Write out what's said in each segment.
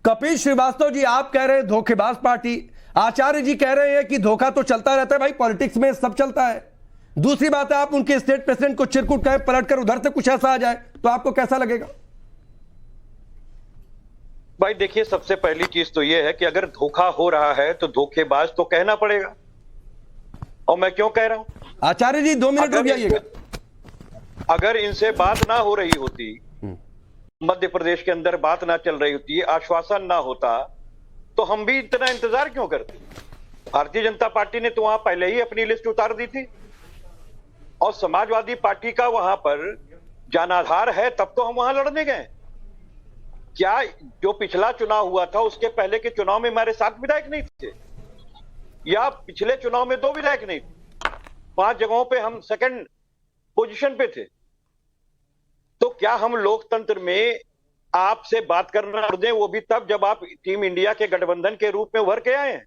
कपिल श्रीवास्तव जी, आप कह रहे हैं धोखेबाज पार्टी, आचार्य जी कह रहे हैं कि धोखा तो चलता रहता है भाई, पॉलिटिक्स में सब चलता है। दूसरी बात है, आप उनके स्टेट प्रेसिडेंट को चिरकुट कहें, पलट कर उधर से कुछ ऐसा आ जाए तो आपको कैसा लगेगा? भाई देखिए, सबसे पहली चीज तो यह है कि अगर धोखा हो रहा है तो धोखेबाज तो कहना पड़ेगा, और मैं क्यों कह रहा हूं? आचार्य जी 2 मिनट रुक जाइएगा। अगर इनसे बात ना हो रही होती, मध्य प्रदेश के अंदर बात ना चल रही होती, आश्वासन ना होता, तो हम भी इतना इंतजार क्यों करते? भारतीय जनता पार्टी ने तो वहां पहले ही अपनी लिस्ट उतार दी थी, और समाजवादी पार्टी का वहां पर जनाधार है, तब तो हम वहां लड़ने गए। क्या जो पिछला चुनाव हुआ था उसके पहले के चुनाव में हमारे 7 विधायक नहीं थे, या पिछले चुनाव में 2 विधायक नहीं थे, 5 जगहों पे हम सेकंड पोजीशन पे थे? तो क्या हम लोकतंत्र में आपसे बात करना छोड़ दें, वो भी तब जब आप टीम इंडिया के गठबंधन के रूप में उभर के आए हैं?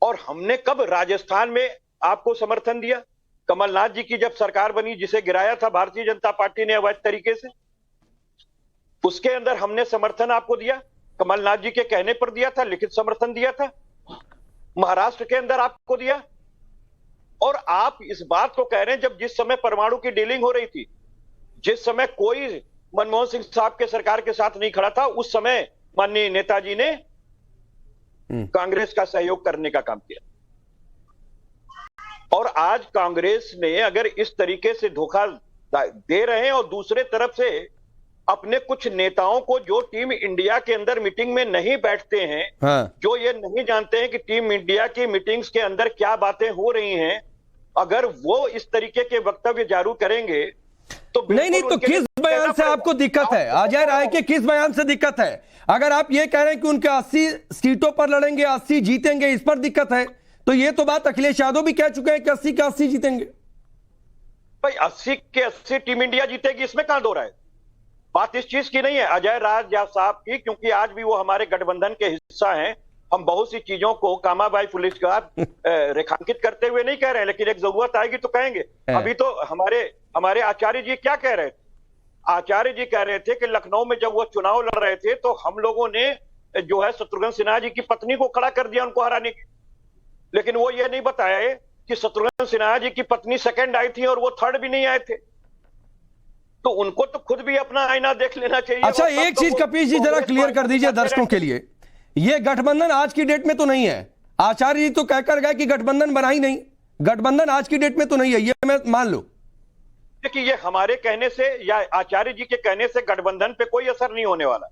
और हमने कब राजस्थान में आपको समर्थन दिया? कमलनाथ जी की जब सरकार बनी, जिसे गिराया था भारतीय जनता पार्टी ने अवैध तरीके से, उसके अंदर हमने समर्थन आपको दिया, कमलनाथ जी के कहने पर दिया था, लिखित समर्थन दिया था। महाराष्ट्र के अंदर आपको दिया, और आप इस बात को कह रहे हैं जब जिस समय परमाणु की डीलिंग हो रही थी, जिस समय कोई मनमोहन सिंह साहब के सरकार के साथ नहीं खड़ा था, उस समय माननीय नेताजी ने कांग्रेस का सहयोग करने का काम किया। और आज कांग्रेस ने अगर इस तरीके से धोखा दे रहे हैं, और दूसरे तरफ से अपने कुछ नेताओं को जो टीम इंडिया के अंदर मीटिंग में नहीं बैठते हैं, हाँ। जो ये नहीं जानते हैं कि टीम इंडिया की मीटिंग्स के अंदर क्या बातें हो रही हैं, अगर वो इस तरीके के वक्तव्य जारी करेंगे तो नहीं, तो किस बयान से आपको दिक्कत है? अजय राय के किस बयान से दिक्कत है? अगर आप ये कह रहे हैं कि उनके 80 सीटों पर लड़ेंगे, 80 जीतेंगे, इस पर दिक्कत है, तो ये तो बात अखिलेश यादव भी कह चुके हैं कि 80 के 80 जीतेंगे। भाई 80 के 80 टीम इंडिया जीतेगी, इसमें कहां दो राय? बात इस चीज की नहीं है अजय राज साहब की, क्योंकि आज भी वो हमारे गठबंधन के हिस्सा हैं। हम बहुत सी चीजों को कामाबाई पुलिस का रेखांकित करते हुए नहीं कह रहे हैं, लेकिन एक जरूरत आएगी तो कहेंगे। अभी तो हमारे आचार्य जी क्या कह रहे थे? आचार्य जी कह रहे थे कि लखनऊ में जब वो चुनाव लड़ रहे थे तो हम लोगों ने जो है शत्रुघ्न सिन्हा जी की पत्नी को खड़ा कर दिया उनको हराने की, लेकिन वो ये नहीं बताया कि शत्रुघ्न सिन्हा जी की पत्नी सेकंड आई थी और वो थर्ड भी नहीं आए थे। तो उनको तो खुद भी अपना आईना देख लेना चाहिए। अच्छा, एक चीज कपिल जी जरा क्लियर कर दीजिए दर्शकों के लिए, ये गठबंधन आज की डेट में तो नहीं है। आचार्य जी तो कहकर गए कि गठबंधन बना ही नहीं, गठबंधन आज की डेट में तो नहीं है, ये मैं मान लो। देखिए, ये हमारे कहने से या आचार्य जी के कहने से गठबंधन पे कोई असर नहीं होने वाला।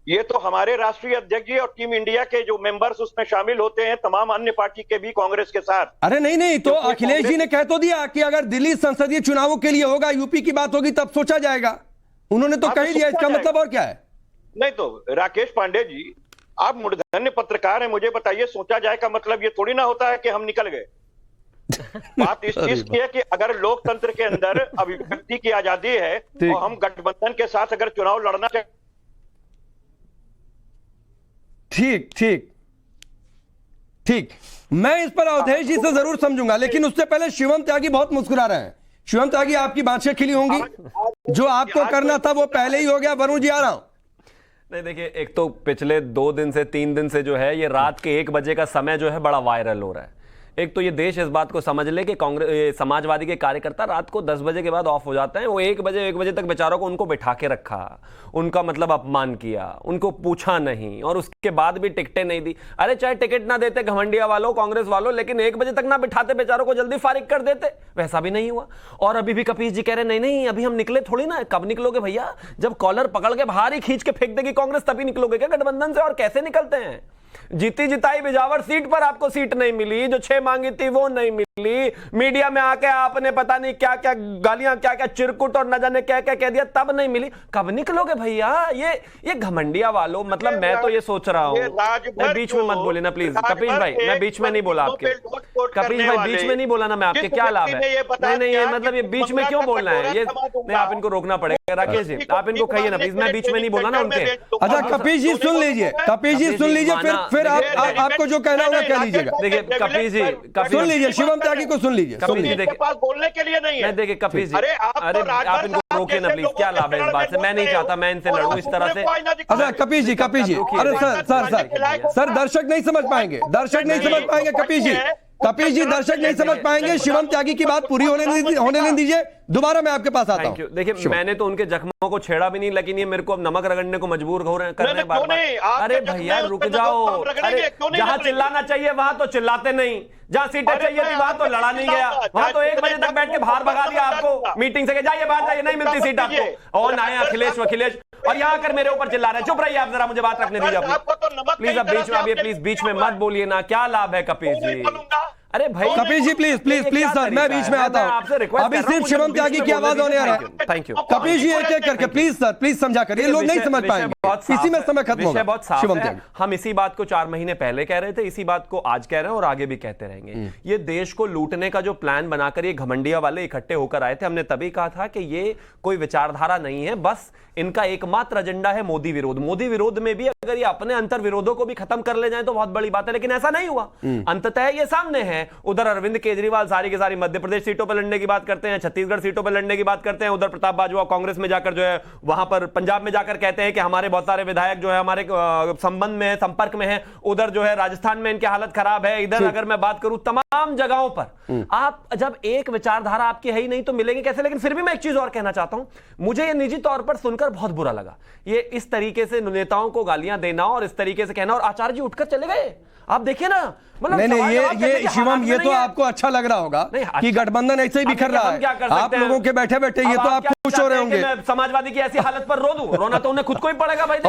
ये तो हमारे राष्ट्रीय अध्यक्ष जी और टीम इंडिया के जो मेंबर्स उसमें शामिल होते हैं, तमाम अन्य पार्टी के भी कांग्रेस के साथ। अरे नहीं, तो अखिलेश जी ने कह तो दिया कि अगर दिल्ली संसदीय चुनावों के लिए होगा, यूपी की बात होगी तब सोचा जाएगा। उन्होंने तो कह ही दिया, इसका मतलब और क्या है? नहीं तो राकेश पांडे जी, आप मूर्धन्य पत्रकार हैं, मुझे बताइए, सोचा जाए का मतलब ये थोड़ी ना होता है कि हम निकल गए। बात इस चीज की है कि अगर लोकतंत्र के अंदर अभिव्यक्ति की आजादी है और हम गठबंधन के साथ अगर चुनाव लड़ना चाहें। ठीक, मैं इस पर अवधेश जी से जरूर समझूंगा, लेकिन उससे पहले शिवम त्यागी बहुत मुस्कुरा रहे हैं। शिवम त्यागी, आपकी बातें खिली होंगी, जो आपको करना था वो पहले ही हो गया। वरुण जी आ रहा हूं। नहीं देखिए, एक तो पिछले 2 दिन से 3 दिन से जो है ये रात के 1 बजे का समय जो है बड़ा वायरल हो रहा है। एक तो ये देश इस बात को समझ ले कि कांग्रेस समाजवादी के कार्यकर्ता रात को 10 बजे के बाद ऑफ हो जाते हैं। वो 1 बजे तक बेचारों को उनको बिठा के रखा, उनका मतलब अपमान किया, उनको पूछा नहीं, और उसके बाद भी टिकटें नहीं दी। अरे चाहे टिकट ना देते घमंडिया वालों, कांग्रेस वालों, लेकिन 1 बजे तक ना बिठाते बेचारों को, जल्दी फारिग कर देते, वैसा भी नहीं हुआ। और अभी भी कपिल जी कह रहे नहीं अभी हम निकले थोड़ी ना। कब निकलोगे भैया? जब कॉलर पकड़ के बाहर ही खींच के फेंक देगी कांग्रेस, तभी निकलोगे क्या गठबंधन से? और कैसे निकलते हैं? जीती जिताई बिजावर सीट पर आपको सीट नहीं मिली, जो 6 मांगी थी वो नहीं मिली। मीडिया में आके आपने पता नहीं क्या क्या गालियां, क्या क्या चिरकुट और न जाने क्या क्या कह दिया, तब नहीं मिली। कब निकलोगे भैया? ये घमंडिया वालों, मतलब मैं तो ये सोच रहा हूं। बीच में मत बोले ना प्लीज कपिल भाई, मैं बीच में नहीं बोला आपके। कपिल भाई बीच में नहीं बोला ना मैं आपके, क्या लाभ है? नहीं ये मतलब ये बीच में क्यों बोलना है? ये नहीं, आप इनको रोकना पड़ेगा। राकेश जी आप इनको कहिए ना प्लीज, मैं बीच में नहीं बोला ना उनके। अच्छा कपिल जी सुन लीजिए, फिर आपको जो कहना होगा कह लीजिएगा। देखिए कपिल जी सुन लीजिए, शिवम त्यागी को सुन लीजिए। पास बोलने के लिए नहीं है। देखिए कपिल जी, अरे आप इनको रोके ना प्लीज, क्या लाभ है इस बात से? मैं नहीं चाहता मैं इनसे लड़ूं इस तरह से। अच्छा कपीश जी, अरे सर दर्शक नहीं समझ पाएंगे, कपीश जी दर्शक नहीं समझ पाएंगे। शिवम त्यागी की बात पूरी होने नहीं दीजिए, दोबारा मैं आपके पास आता हूं। देखिए मैंने तो उनके जख्मों को छेड़ा भी नहीं, लेकिन ये मेरे को अब नमक रगड़ने को मजबूर कर रहे हैं बार-बार। अरे भैया रुक जाओ, अरे जहां चिल्लाना चाहिए वहां तो चिल्लाते नहीं, जहां सीटें चाहिए थी वहां तो लड़ा नहीं गया, वहां तो 1 बजे तक बैठ के बाहर भगा दिया आपको मीटिंग से, जाइए बाहर जाइए, नहीं मिलती सीट आपको। और नए अखिलेश और यहाँ आकर मेरे ऊपर चिल्ला रहे हैं। चुप रहिए आप, जरा मुझे बात रखने दीजिए प्लीज। अब बीच में अभी प्लीज बीच में मत बोलिए ना, क्या लाभ है कपीश जी? अरे भाई कपीश जी प्लीज सर, मैं बीच में आता हूं। अभी सिर्फ शिवम त्यागी की आवाज होने आ रहा है। थैंक यू कपीश जी एक एक करके प्लीज सर, प्लीज समझा करिए, लोग नहीं समझ पाएंगे, इसी में समय खत्म होगा। बहुत साफ शिवम है, त्यागी, हम इसी बात को 4 महीने पहले कह रहे थे, इसी बात को आज कह रहे हैं और आगे भी कहते रहेंगे। ये देश को लूटने का जो प्लान बनाकर ये घमंडिया वाले इकट्ठे होकर आए थे, हमने तभी कहा था कि ये कोई विचारधारा नहीं है, बस इनका एकमात्र एजेंडा है मोदी विरोध। मोदी विरोध में भी अगर ये अपने अंतर विरोधों को भी खत्म कर ले जाएं तो बहुत बड़ी बात है, लेकिन ऐसा नहीं हुआ। अंततः ये सामने है, उधर अरविंद केजरीवाल सारी की सारी मध्य प्रदेश सीटों पर लड़ने की बात करते हैं, छत्तीसगढ़ सीटों पर लड़ने की बात करते हैं, उधर प्रताप बाजवा कांग्रेस में जाकर जो है वहां पर पंजाब में जाकर कहते हैं कि हमारे बहुत सारे विधायक जो है हमारे संबंध में है, संपर्क में है, उधर जो है राजस्थान में इनकी हालत खराब है, इधर अगर मैं बात करूं तमाम जगहों पर आप जब एक विचारधारा आपकी है ही नहीं तो मिलेंगे कैसे? लेकिन फिर भी मैं एक चीज और कहना चाहता हूं, मुझे ये निजी तौर पर सुनकर बहुत बुरा लगा, ये इस तरीके से नेताओं को गालियां देना और इस तरीके से कहना, और आचार्य जी उठकर चले गए। आप देखिए ना, मतलब नहीं ये शिवम, ये तो आपको अच्छा लग रहा होगा कि गठबंधन ऐसे ही बिखर रहा है, आप लोगों के बैठे बैठे ये तो आप खुश हो रहे होंगे। समाजवादी की ऐसी हालत पर रो दूं? रोना तो उन्हें खुद को ही पड़ेगा भाई।